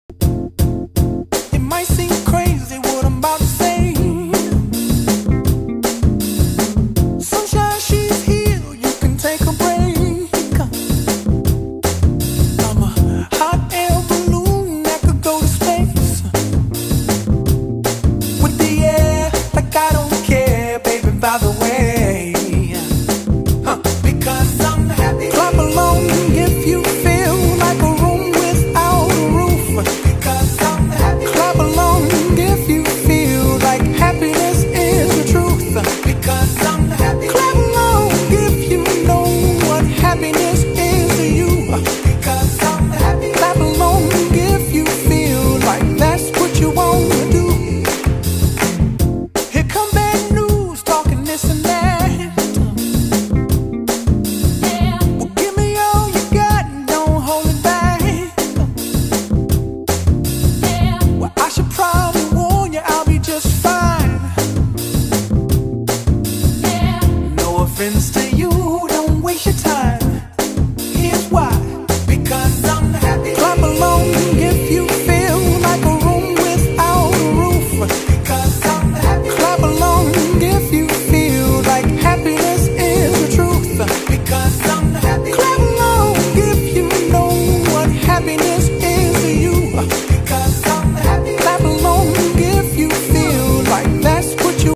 It might seem crazy what I'm about to say. Sunshine, she's here, you can take a break. I'm a hot air balloon that could go to space with the air, like I don't care, baby, by the way. Because I'm happy. Clap along if you feel like a room without a roof. Because I'm happy. Clap along if you feel like happiness is the truth. Because I'm happy. Clap along if you know what happiness is to you. Because I'm happy. Clap along if you feel like that's what you want to do. Here come bad news, talking this and that. Well, give me all you got and don't hold it back. Well, I should probably warn you, I'll be just fine. No offense to you, don't waste your time.